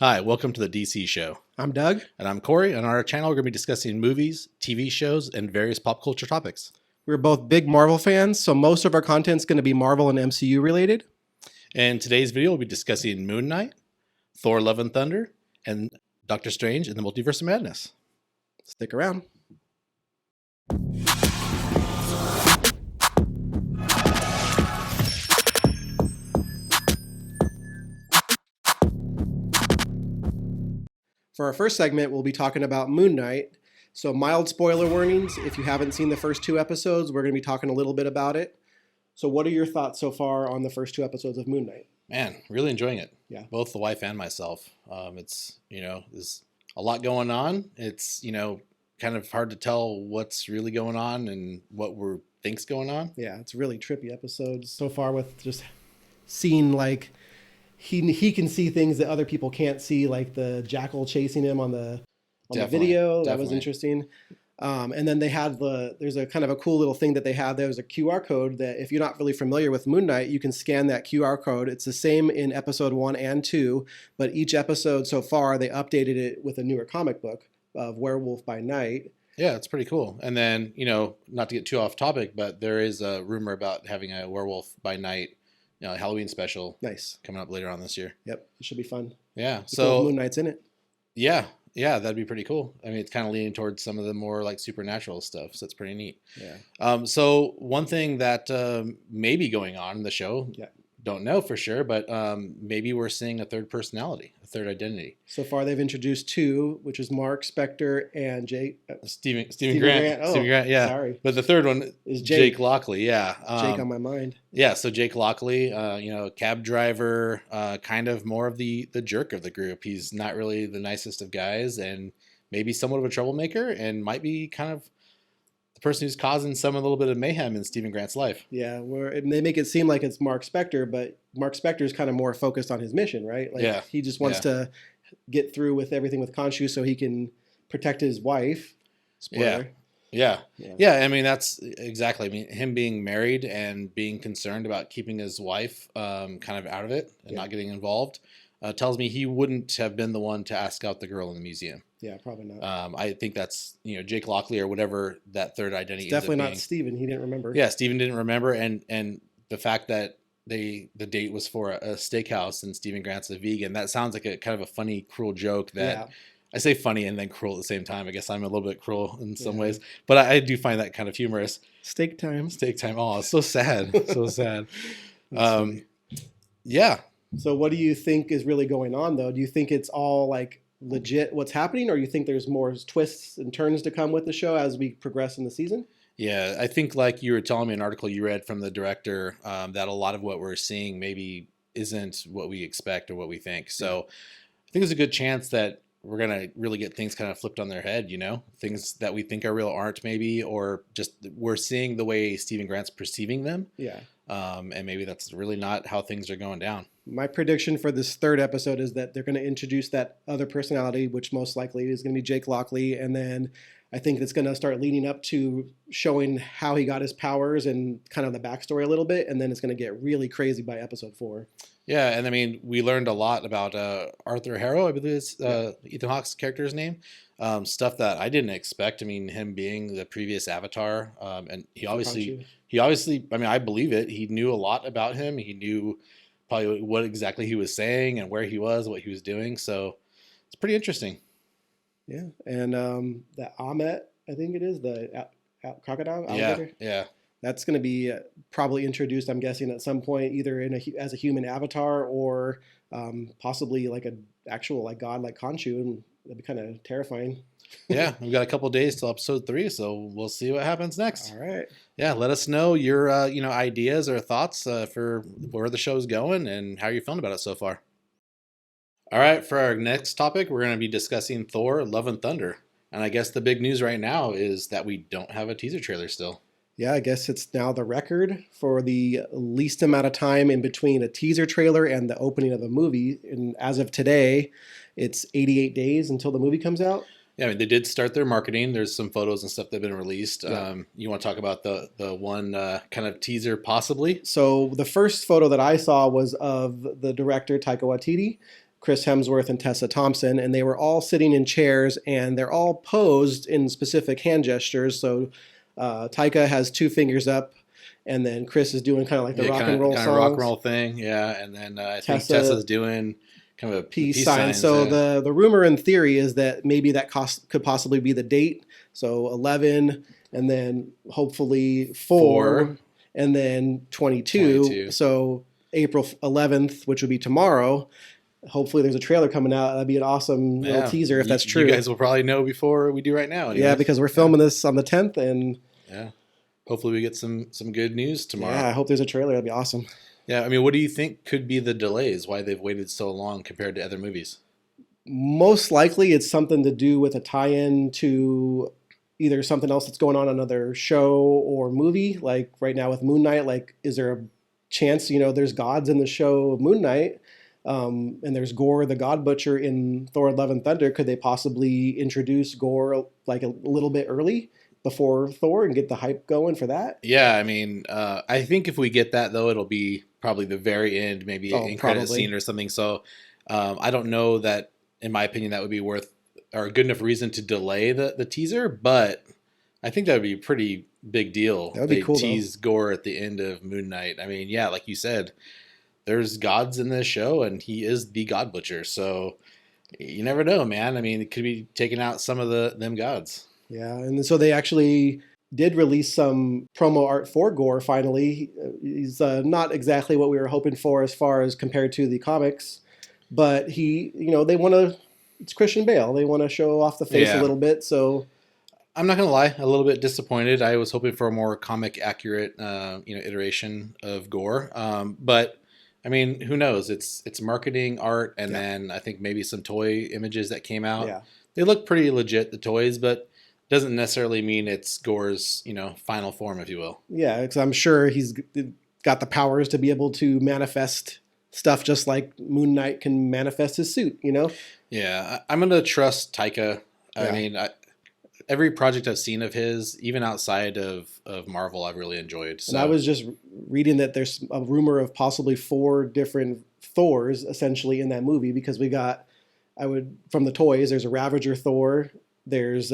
Hi, welcome to the DC Show. I'm Doug. And I'm Corey. And on our channel, we're going to be discussing movies, TV shows, and various pop culture topics. We're both big Marvel fans, so most of our content is going to be Marvel and MCU related. In today's video, we'll be discussing Moon Knight, Thor Love and Thunder, and Doctor Strange in the Multiverse of Madness. Stick around. For our first segment, we'll be talking about Moon Knight. So mild spoiler warnings. If you haven't seen the first two episodes, we're going to be talking a little bit about it. So what are your thoughts so far on the first two episodes of Moon Knight? Man, really enjoying it. Yeah. Both the wife and myself. It's, there's a lot going on. It's, kind of hard to tell what's really going on and what we think's going on. Yeah, it's really trippy episodes so far with just seeing like he can see things that other people can't see, like the jackal chasing him on the video. That was interesting. And then they had there's a kind of a cool little thing that they had. There was a QR code that if you're not really familiar with Moon Knight, you can scan that QR code. It's the same in episode 1 and 2, but each episode so far, they updated it with a newer comic book of Werewolf by Night. Yeah, it's pretty cool. And then, not to get too off topic, but there is a rumor about having a Werewolf by Night Halloween special. Nice. Coming up later on this year. Yep. It should be fun. Yeah. So Moon Knight's in it. Yeah. Yeah, that'd be pretty cool. I mean, it's kind of leaning towards some of the more like supernatural stuff, so it's pretty neat. Yeah. So one thing that may be going on in the show, don't know for sure, but maybe we're seeing a third personality, a third identity. So far, they've introduced two, which is Mark Spector and Stephen Grant. Oh, Stephen Grant, yeah. Sorry. But the third one is Jake Lockley, yeah. Jake on my mind. Yeah, so Jake Lockley, cab driver, kind of more of the jerk of the group. He's not really the nicest of guys and maybe somewhat of a troublemaker and might be kind of the person who's causing some a little bit of mayhem in Stephen Grant's life. Yeah, and they make it seem like it's Mark Spector, but Mark Spector is kind of more focused on his mission, right? Like he just wants to get through with everything with Khonshu so he can protect his wife. Spoiler. Yeah. I mean, that's exactly. I mean, him being married and being concerned about keeping his wife kind of out of it and not getting involved tells me he wouldn't have been the one to ask out the girl in the museum. Yeah, probably not. I think that's, Jake Lockley or whatever that third identity is. Definitely not Steven. He didn't remember. Yeah, Steven didn't remember. And the fact that the date was for a steakhouse and Stephen Grant's a vegan, that sounds like a kind of a funny, cruel joke that I say funny and then cruel at the same time. I guess I'm a little bit cruel in some ways, but I do find that kind of humorous. Steak time. Oh, it's so sad. So sad. Yeah. So what do you think is really going on though? Do you think it's all like legit what's happening, or you think there's more twists and turns to come with the show as we progress in the season? Yeah, I think like you were telling me an article you read from the director that a lot of what we're seeing maybe isn't what we expect or what we think. So I think there's a good chance that we're going to really get things kind of flipped on their head, things that we think are real aren't maybe, or just we're seeing the way Stephen Grant's perceiving them. Yeah. And maybe that's really not how things are going down. My prediction for this third episode is that they're going to introduce that other personality, which most likely is going to be Jake Lockley. And then I think it's going to start leading up to showing how he got his powers and kind of the backstory a little bit. And then it's going to get really crazy by episode 4. Yeah. And I mean, we learned a lot about Arthur Harrow, I believe is Ethan Hawke's character's name. Stuff that I didn't expect. I mean, him being the previous Avatar. And he obviously, I mean, I believe it. He knew a lot about him. He knew probably what exactly he was saying and where he was, what he was doing. So it's pretty interesting. Yeah. And the Ahmet, I think it is, the crocodile alligator. Yeah. That's going to be probably introduced, I'm guessing, at some point, either as a human avatar or possibly like an actual like god like Khonshu, and that'd be kind of terrifying. Yeah, we've got a couple of days till episode 3, so we'll see what happens next. All right. Yeah, let us know your ideas or thoughts for where the show's going and how you're feeling about it so far. All right, for our next topic, we're going to be discussing Thor: Love and Thunder. And I guess the big news right now is that we don't have a teaser trailer still. Yeah, I guess it's now the record for the least amount of time in between a teaser trailer and the opening of a movie. And as of today, it's 88 days until the movie comes out. Yeah, I mean, they did start their marketing. There's some photos and stuff that have been released. Yeah. You want to talk about the one kind of teaser possibly? So the first photo that I saw was of the director, Taika Waititi. Chris Hemsworth and Tessa Thompson, and they were all sitting in chairs, and they're all posed in specific hand gestures. So Taika has 2 fingers up, and then Chris is doing kind of like the rock and roll songs. Rock and roll thing, yeah. And then I think Tessa's doing kind of a peace sign. So the rumor and theory is that maybe that could possibly be the date. So 11, and then hopefully 4. And then 22. So April 11th, which would be tomorrow. Hopefully there's a trailer coming out. That'd be an awesome little teaser if that's true. You guys will probably know before we do right now. Anyways. Yeah, because we're filming this on the 10th, and hopefully we get some good news tomorrow. Yeah, I hope there's a trailer. That'd be awesome. Yeah, I mean, what do you think could be the delays? Why they've waited so long compared to other movies? Most likely it's something to do with a tie-in to either something else that's going on another show or movie. Like right now with Moon Knight, like is there a chance, there's gods in the show of Moon Knight, and there's Gore the God Butcher in Thor Love and Thunder. Could they possibly introduce Gore like a little bit early before Thor and get the hype going for that? Yeah, I mean, I think if we get that, though, it'll be probably the very end, maybe an credit scene or something. So I don't know that, in my opinion, that would be worth or a good enough reason to delay the teaser, but I think that would be a pretty big deal. That would be cool. Tease Gore at the end of Moon Knight. I mean, yeah, like you said, there's gods in this show, and he is the God Butcher. So you never know, man. I mean, it could be taking out some of them gods. Yeah, and so they actually did release some promo art for Gore finally. He's not exactly what we were hoping for as far as compared to the comics, but they want to. It's Christian Bale. They want to show off the face a little bit. So I'm not gonna lie, a little bit disappointed. I was hoping for a more comic accurate, iteration of Gore. But I mean, who knows? It's marketing, art, and then I think maybe some toy images that came out. Yeah. They look pretty legit, the toys, but doesn't necessarily mean it's Gore's, final form, if you will. Yeah, because I'm sure he's got the powers to be able to manifest stuff just like Moon Knight can manifest his suit, Yeah, I'm going to trust Taika. I mean, every project I've seen of his, even outside of Marvel, I've really enjoyed. So. And I was just reading that there's a rumor of possibly 4 different Thors essentially in that movie, because we got, from the toys, there's a Ravager Thor, there's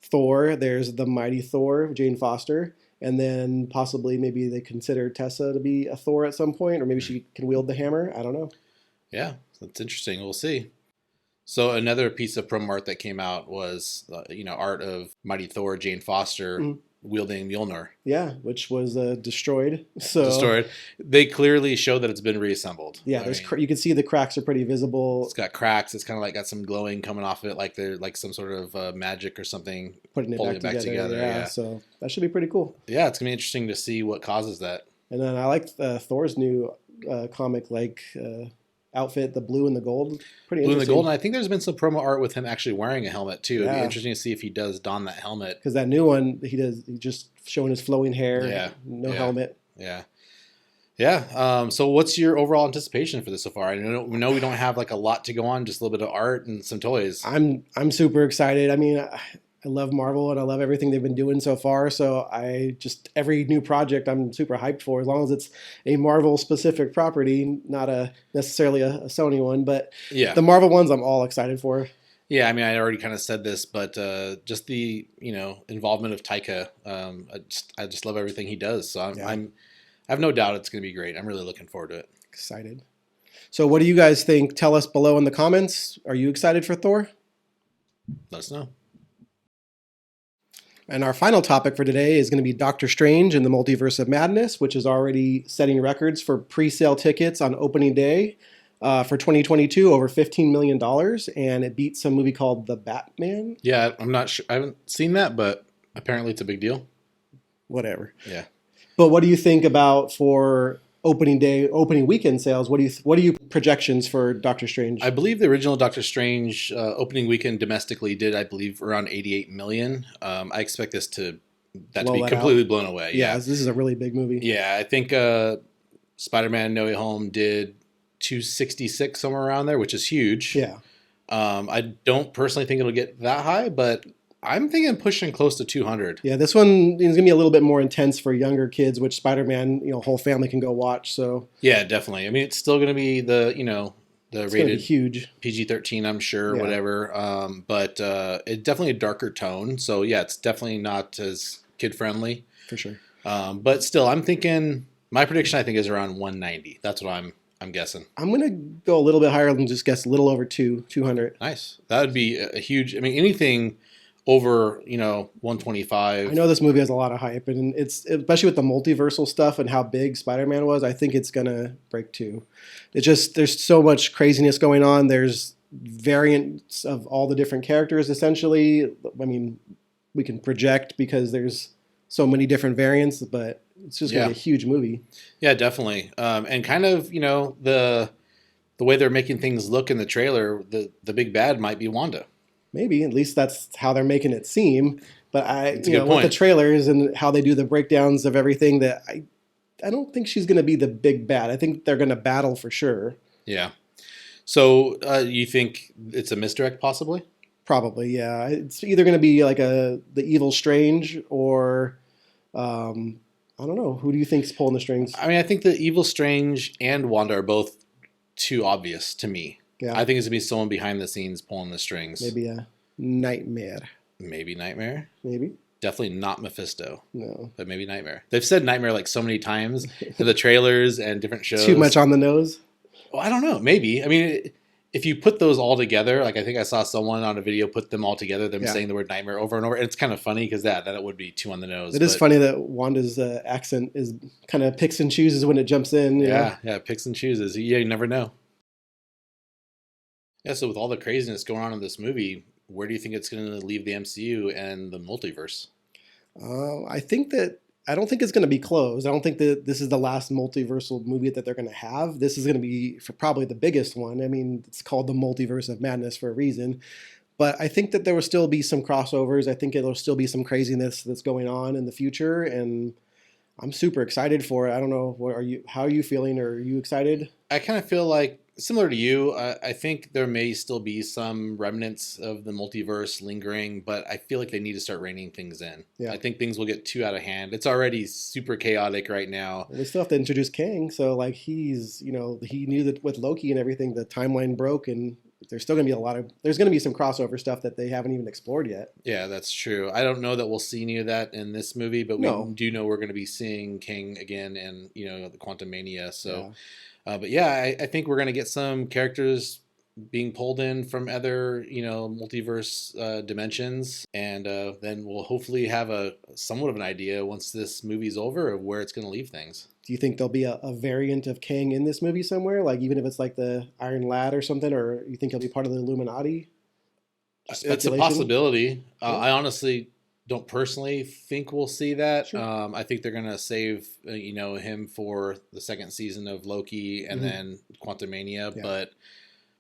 Thor, there's the Mighty Thor, Jane Foster, and then possibly maybe they consider Tessa to be a Thor at some point, or maybe she can wield the hammer. I don't know. Yeah, that's interesting. We'll see. So another piece of promo art that came out was, art of Mighty Thor, Jane Foster, wielding Mjolnir. Yeah, which was destroyed. Destroyed. They clearly show that it's been reassembled. Yeah, you can see the cracks are pretty visible. It's got cracks. It's kind of like got some glowing coming off of it, like they're like some sort of magic or something. Putting it back together. Yeah, so that should be pretty cool. Yeah, it's gonna be interesting to see what causes that. And then I like Thor's new comic outfit, the blue and the gold. Pretty blue interesting. And the gold. And I think there's been some promo art with him actually wearing a helmet too. It'd be interesting to see if he does don that helmet. Because that new one, he just showing his flowing hair. Yeah. No helmet. Yeah. Yeah. So what's your overall anticipation for this so far? I know we don't have like a lot to go on, just a little bit of art and some toys. I'm super excited. I mean, I love Marvel and I love everything they've been doing so far. So every new project I'm super hyped for, as long as it's a Marvel specific property, not necessarily a Sony one, but the Marvel ones I'm all excited for. Yeah, I mean, I already kind of said this, but just the involvement of Taika, I just love everything he does. So I have no doubt it's going to be great. I'm really looking forward to it. Excited. So what do you guys think? Tell us below in the comments. Are you excited for Thor? Let us know. And our final topic for today is going to be Doctor Strange and the Multiverse of Madness, which is already setting records for pre-sale tickets on opening day for 2022, over $15 million, and it beats a movie called The Batman. Yeah, I'm not sure. I haven't seen that, but apparently it's a big deal. Whatever. Yeah. But what do you think about for opening weekend sales? What are your projections for Doctor Strange? I believe the original Doctor Strange opening weekend domestically did, I believe, around 88 million. I expect that to be completely blown away. Yeah, this is a really big movie. Yeah, I think Spider-Man No Way Home did 266, somewhere around there, which is huge. Yeah. I don't personally think it'll get that high, but I'm thinking pushing close to 200. Yeah, this one is gonna be a little bit more intense for younger kids, which Spider-Man, whole family can go watch. So yeah, definitely. I mean, it's still gonna be the the it's rated huge PG-13, I'm sure, whatever. But it's definitely a darker tone. So yeah, it's definitely not as kid friendly for sure. But still, I'm thinking my prediction I think is around 190. That's what I'm guessing. I'm gonna go a little bit higher than just guess a little over 200. Nice. That would be a huge. I mean, anything over 125. I know this movie has a lot of hype, and it's especially with the multiversal stuff and how big Spider-Man was. I think it's gonna break 2. It's just there's so much craziness going on. There's variants of all the different characters. Essentially, I mean, we can project because there's so many different variants, but it's just gonna be a huge movie. Yeah, definitely. And kind of the way they're making things look in the trailer, the big bad might be Wanda. Maybe, at least that's how they're making it seem. But with the trailers and how they do the breakdowns of everything, that I don't think she's going to be the big bad. I think they're going to battle for sure. Yeah. So you think it's a misdirect possibly? Probably, yeah. It's either going to be like the evil Strange or I don't know. Who do you think's pulling the strings? I mean, I think the evil Strange and Wanda are both too obvious to me. Yeah. I think it's going to be someone behind the scenes pulling the strings. Maybe a Nightmare. Maybe Nightmare. Maybe. Definitely not Mephisto. No. But maybe Nightmare. They've said Nightmare like so many times in the trailers and different shows. Too much on the nose? Well, I don't know. Maybe. I mean, if you put those all together, like I think I saw someone on a video put them all together, them saying the word Nightmare over and over. And it's kind of funny because that it would be too on the nose. It is funny that Wanda's accent is kind of picks and chooses when it jumps in. Yeah, picks and chooses. Yeah, you never know. Yeah, so with all the craziness going on in this movie, where do you think it's going to leave the MCU and the multiverse? I don't think it's going to be closed. I don't think that this is the last multiversal movie that they're going to have. This is going to be probably the biggest one. I mean, it's called the Multiverse of Madness for a reason. But I think that there will still be some crossovers. I think it'll still be some craziness that's going on in the future, and I'm super excited for it. I don't know, how are you feeling? Are you excited? I kind of feel like, similar to you, I think there may still be some remnants of the multiverse lingering, but I feel like they need to start reining things in. Yeah. I think things will get too out of hand. It's already super chaotic right now. We still have to introduce Kang, so like he knew that with Loki and everything, the timeline broke, and there's still going to be there's going to be some crossover stuff that they haven't even explored yet. Yeah, that's true. I don't know that we'll see any of that in this movie, but we do know we're going to be seeing Kang again in, the Quantum Mania, so... Yeah. But yeah, I think we're going to get some characters being pulled in from other, multiverse dimensions. And then we'll hopefully have somewhat of an idea once this movie's over of where it's going to leave things. Do you think there'll be a variant of Kang in this movie somewhere? Like even if it's like the Iron Lad or something, or you think he'll be part of the Illuminati? That's a possibility. Yeah. I honestly don't personally think we'll see that. Sure. I think they're gonna save him for the second season of Loki and then Quantumania, but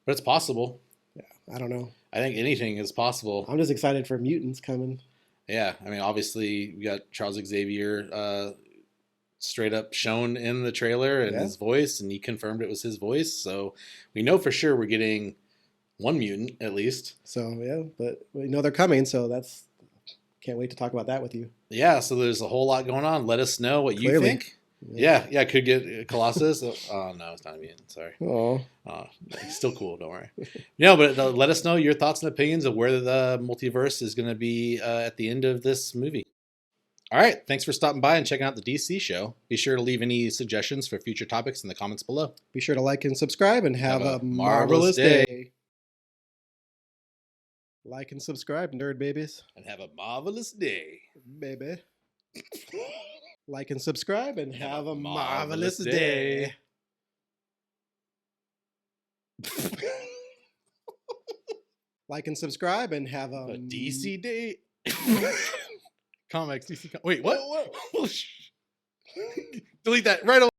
it's possible. Yeah, I don't know. I think anything is possible. I'm just excited for mutants coming. Yeah, I mean, obviously we got Charles Xavier straight up shown in the trailer and his voice, and he confirmed it was his voice, so we know for sure we're getting one mutant at least. So yeah, but we know they're coming, so that's. Can't wait to talk about that with you. Yeah, so there's a whole lot going on. Let us know what you think. Yeah, could get Colossus. Oh, no, it's not a mutant. Sorry. Oh, he's still cool. Don't worry. No, but let us know your thoughts and opinions of where the multiverse is going to be at the end of this movie. All right, thanks for stopping by and checking out the DC show. Be sure to leave any suggestions for future topics in the comments below. Be sure to like and subscribe and have a marvelous day. Like and subscribe, nerd babies. And have a marvelous day. Baby. Like and subscribe and have a marvelous day. Like and subscribe and have a DC day. Comics, DC. Wait, what? Delete that right away.